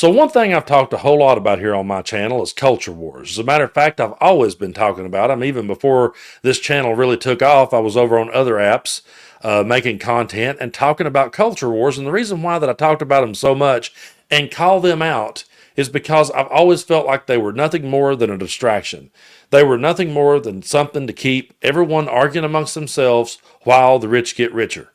So one thing I've talked a whole lot about here on my channel is culture wars. As a matter of fact, I've always been talking about them. Even before this channel really took off, I was over on other apps making content and talking about culture wars. And the reason why that I talked about them so much and call them out is because I've always felt like they were nothing more than a distraction. They were nothing more than something to keep everyone arguing amongst themselves while the rich get richer.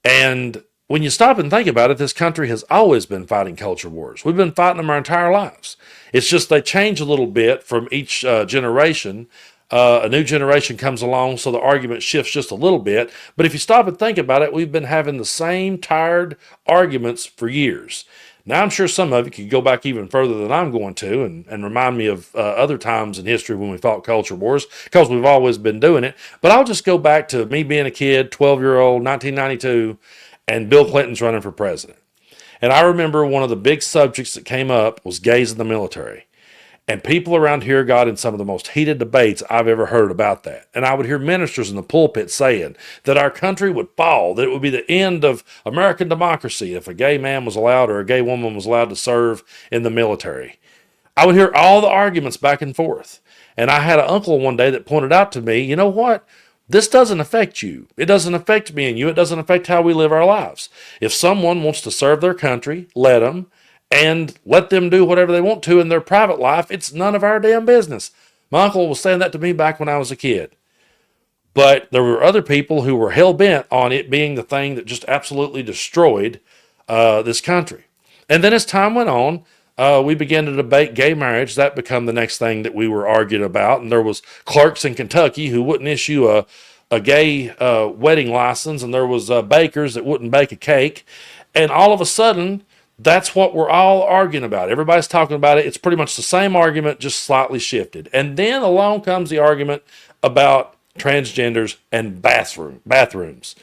And when you stop and think about it, this country has always been fighting culture wars. We've been fighting them our entire lives. It's just they change a little bit from each generation. A new generation comes along, so the argument shifts just a little bit. But if you stop and think about it, we've been having the same tired arguments for years. Now, I'm sure some of you could go back even further than I'm going to and remind me of other times in history when we fought culture wars, because we've always been doing it. But I'll just go back to me being a kid, 12-year-old, 1992, and Bill Clinton's running for president. And I remember one of the big subjects that came up was gays in the military. And people around here got in some of the most heated debates I've ever heard about that. And I would hear ministers in the pulpit saying that our country would fall, that it would be the end of American democracy if a gay man was allowed or a gay woman was allowed to serve in the military. I would hear all the arguments back and forth. And I had an uncle one day that pointed out to me, you know what? This doesn't affect you. It doesn't affect me and you. It doesn't affect how we live our lives. If someone wants to serve their country, let them, and let them do whatever they want to in their private life. It's none of our damn business. My uncle was saying that to me back when I was a kid. But there were other people who were hell-bent on it being the thing that just absolutely destroyed this country. And then as time went on, we began to debate gay marriage. That became the next thing that we were arguing about. And there was clerks in Kentucky who wouldn't issue a gay wedding license, and there was bakers that wouldn't bake a cake. And all of a sudden, that's what we're all arguing about. Everybody's talking about it. It's pretty much the same argument, just slightly shifted. And then along comes the argument about transgenders and bathrooms.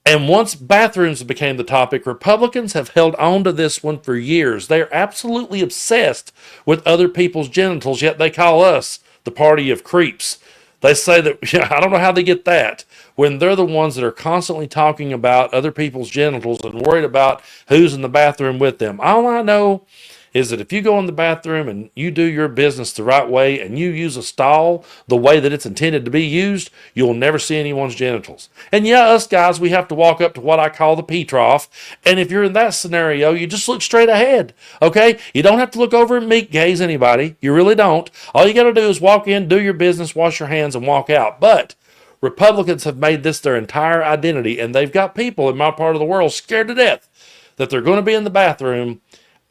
And once bathrooms became the topic, Republicans have held on to this one for years. They're absolutely obsessed with other people's genitals, yet they call us the party of creeps. They say that, I don't know how they get that, when they're the ones that are constantly talking about other people's genitals and worried about who's in the bathroom with them. All I know is that if you go in the bathroom and you do your business the right way and you use a stall the way that it's intended to be used, you'll never see anyone's genitals. And yeah, us guys, we have to walk up to what I call the pee trough. And if you're in that scenario, you just look straight ahead, okay? You don't have to look over and meet gaze anybody. You really don't. All you got to do is walk in, do your business, wash your hands, and walk out. But Republicans have made this their entire identity, and they've got people in my part of the world scared to death that they're going to be in the bathroom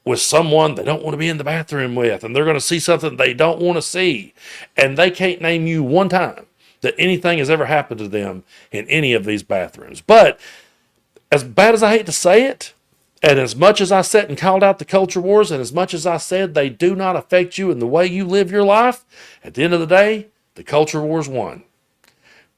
with someone they don't want to be in the bathroom with, and they're going to see something they don't want to see, and they can't name you one time that anything has ever happened to them in any of these bathrooms. But as bad as I hate to say it, and as much as I sat and called out the culture wars, and as much as I said they do not affect you in the way you live your life, at the end of the day, the culture wars won.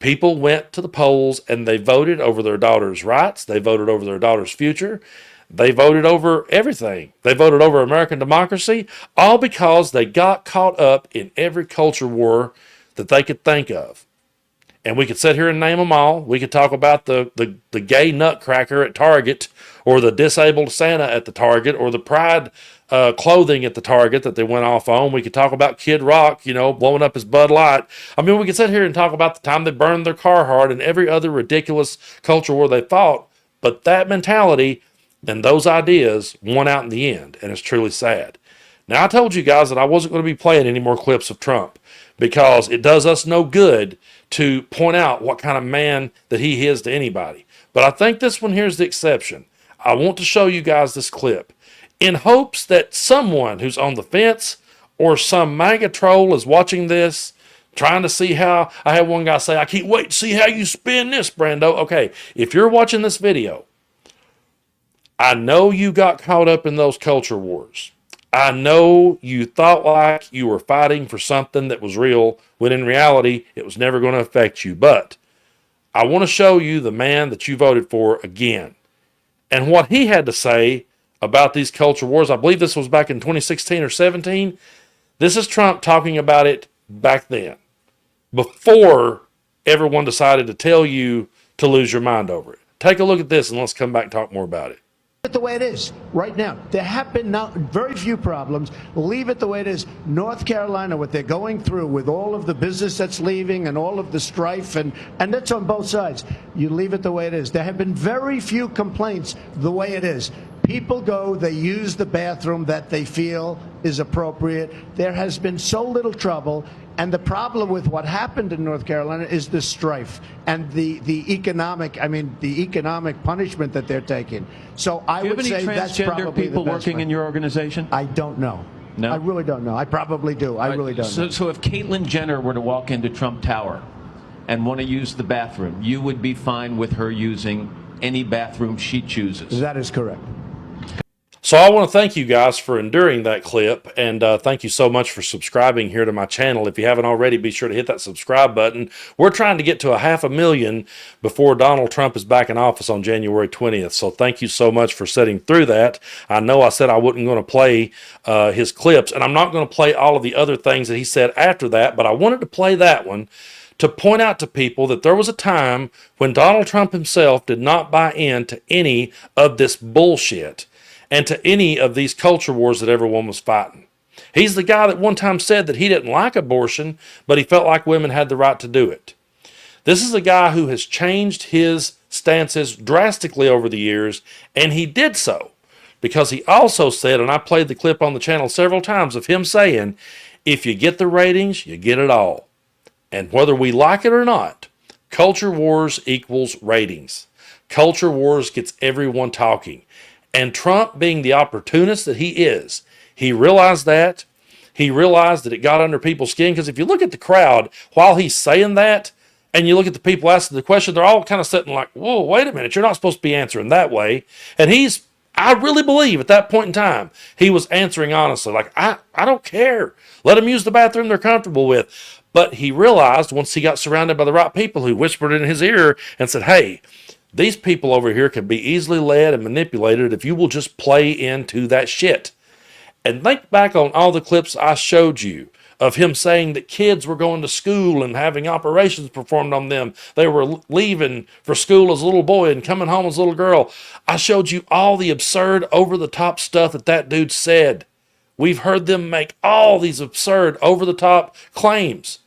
People went to the polls and they voted over their daughter's rights. They voted over their daughter's future. They voted over everything. They voted over American democracy, all because they got caught up in every culture war that they could think of. And we could sit here and name them all. We could talk about the gay nutcracker at Target, or the disabled Santa at the Target, or the pride clothing at the Target that they went off on. We could talk about Kid Rock, blowing up his Bud Light. I mean, we could sit here and talk about the time they burned their Carhartt and every other ridiculous culture war they fought. But that mentality and those ideas won out in the end, and it's truly sad. Now, I told you guys that I wasn't going to be playing any more clips of Trump because it does us no good to point out what kind of man that he is to anybody. But I think this one here is the exception. I want to show you guys this clip in hopes that someone who's on the fence or some MAGA troll is watching this, trying to see how. I had one guy say, I can't wait to see how you spin this, Brando. Okay, if you're watching this video, I know you got caught up in those culture wars. I know you thought like you were fighting for something that was real, when in reality, it was never going to affect you. But I want to show you the man that you voted for again, and what he had to say about these culture wars. I believe this was back in 2016 or 17. This is Trump talking about it back then, before everyone decided to tell you to lose your mind over it. Take a look at this and let's come back and talk more about it. it the way it is right now. There have been very few problems. Leave it the way it is. North Carolina, what they're going through with all of the business that's leaving and all of the strife, and that's on both sides. You leave it the way it is. There have been very few complaints the way it is. People go, they use the bathroom that they feel is appropriate. There has been so little trouble. And the problem with what happened in North Carolina is the strife and the economic punishment that they're taking. So I would say that's probably the best. Do you have any transgender people working in your organization? I don't know. No? I really don't know. I probably do. I really don't know. So if Caitlyn Jenner were to walk into Trump Tower and want to use the bathroom, you would be fine with her using any bathroom she chooses? That is correct. So I want to thank you guys for enduring that clip, and thank you so much for subscribing here to my channel. If you haven't already, be sure to hit that subscribe button. We're trying to get to 500,000 before Donald Trump is back in office on January 20th. So thank you so much for sitting through that. I know I said I wasn't going to play his clips, and I'm not going to play all of the other things that he said after that, but I wanted to play that one to point out to people that there was a time when Donald Trump himself did not buy into any of this bullshit and to any of these culture wars that everyone was fighting. He's the guy that one time said that he didn't like abortion, but he felt like women had the right to do it. This is a guy who has changed his stances drastically over the years, and he did so because he also said, and I played the clip on the channel several times of him saying, if you get the ratings, you get it all. And whether we like it or not, culture wars equals ratings. Culture wars gets everyone talking. And Trump, being the opportunist that he is, he realized that. He realized that it got under people's skin. Because if you look at the crowd while he's saying that, and you look at the people asking the question, they're all kind of sitting like, whoa, wait a minute, you're not supposed to be answering that way. And I really believe at that point in time, he was answering honestly, like, I don't care. Let them use the bathroom they're comfortable with. But he realized once he got surrounded by the right people who whispered in his ear and said, hey, these people over here can be easily led and manipulated if you will just play into that shit. And think back on all the clips I showed you of him saying that kids were going to school and having operations performed on them. They were leaving for school as a little boy and coming home as a little girl. I showed you all the absurd, over-the-top stuff that dude said. We've heard them make all these absurd, over-the-top claims.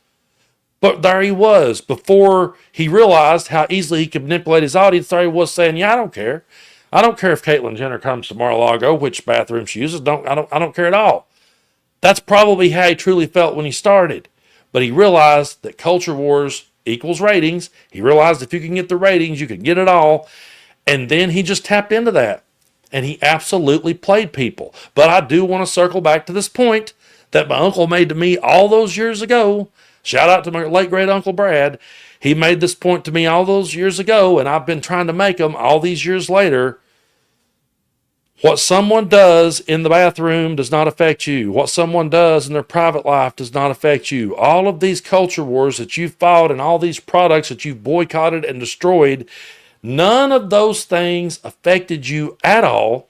But there he was, before he realized how easily he could manipulate his audience. There he was saying, yeah, I don't care. I don't care if Caitlyn Jenner comes to Mar-a-Lago, which bathroom she uses. I don't care at all. That's probably how he truly felt when he started. But he realized that culture wars equals ratings. He realized if you can get the ratings, you can get it all. And then he just tapped into that. And he absolutely played people. But I do want to circle back to this point that my uncle made to me all those years ago. Shout out to my late great Uncle Brad. He made this point to me all those years ago, and I've been trying to make them all these years later. What someone does in the bathroom does not affect you. What someone does in their private life does not affect you. All of these culture wars that you've fought and all these products that you've boycotted and destroyed, none of those things affected you at all.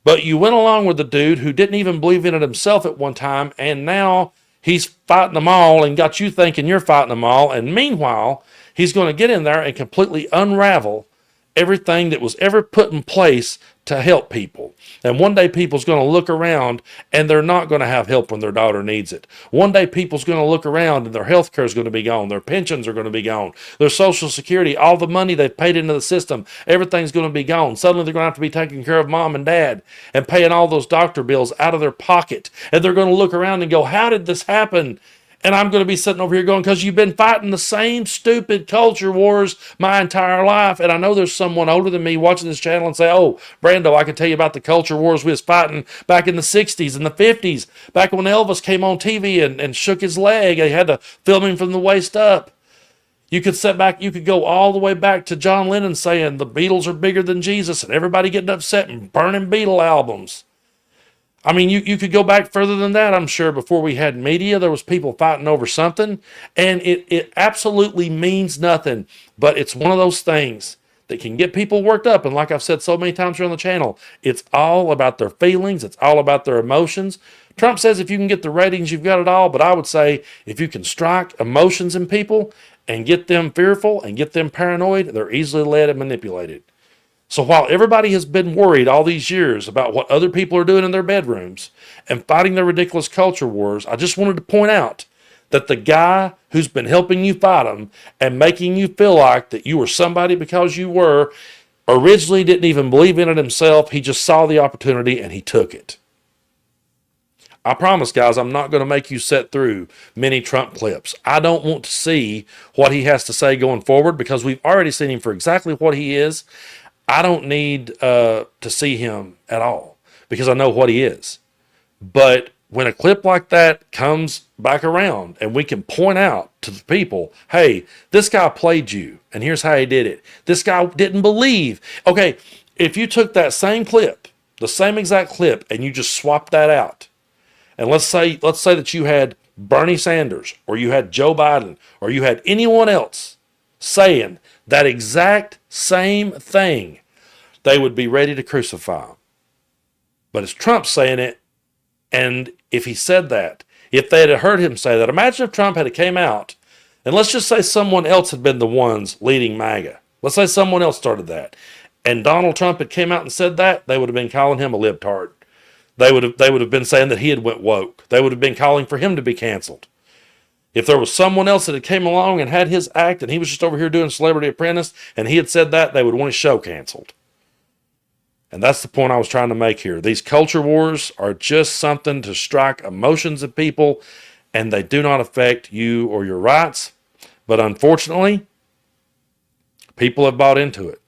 But you went along with the dude who didn't even believe in it himself at one time, and now he's fighting them all and got you thinking you're fighting them all. And meanwhile, he's going to get in there and completely unravel everything that was ever put in place to help people. And one day people's going to look around and they're not going to have help when their daughter needs it. One day people's going to look around and their health care is going to be gone. Their pensions are going to be gone. Their Social Security, all the money they've paid into the system, everything's going to be gone. Suddenly they're going to have to be taking care of mom and dad and paying all those doctor bills out of their pocket. And they're going to look around and go, how did this happen? And I'm going to be sitting over here going, because you've been fighting the same stupid culture wars my entire life. And I know there's someone older than me watching this channel and say, oh, Brando, I can tell you about the culture wars we was fighting back in the 60s and the 50s, back when Elvis came on TV and shook his leg. They had to film him from the waist up. You could you could go all the way back to John Lennon saying the Beatles are bigger than Jesus and everybody getting upset and burning Beatle albums. I mean, you could go back further than that, I'm sure. Before we had media, there was people fighting over something, and it absolutely means nothing, but it's one of those things that can get people worked up. And like I've said so many times here on the channel, it's all about their feelings. It's all about their emotions. Trump says if you can get the ratings, you've got it all. But I would say if you can strike emotions in people and get them fearful and get them paranoid, they're easily led and manipulated. So while everybody has been worried all these years about what other people are doing in their bedrooms and fighting their ridiculous culture wars, I just wanted to point out that the guy who's been helping you fight them and making you feel like that you were somebody because you were, originally didn't even believe in it himself. He just saw the opportunity and he took it. I promise, guys, I'm not going to make you sit through many Trump clips. I don't want to see what he has to say going forward because we've already seen him for exactly what he is. I don't need to see him at all because I know what he is. But when a clip like that comes back around and we can point out to the people, hey, this guy played you and here's how he did it. This guy didn't believe. Okay, if you took that same clip, the same exact clip, and you just swapped that out, and let's say that you had Bernie Sanders or you had Joe Biden or you had anyone else saying that exact same thing, they would be ready to crucify him. But it's Trump saying it, and if he said that, if they had heard him say that, imagine if Trump had came out, and let's just say someone else had been the ones leading MAGA. Let's say someone else started that, and Donald Trump had came out and said that, they would have been calling him a libtard. They would have been saying that he had went woke. They would have been calling for him to be canceled. If there was someone else that had came along and had his act and he was just over here doing Celebrity Apprentice and he had said that, they would want his show canceled. And that's the point I was trying to make here. These culture wars are just something to strike emotions of people, and they do not affect you or your rights. But unfortunately, people have bought into it.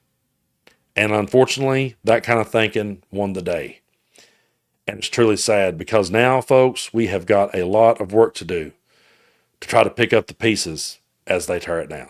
And unfortunately, that kind of thinking won the day. And it's truly sad because now, folks, we have got a lot of work to do to try to pick up the pieces as they tear it down.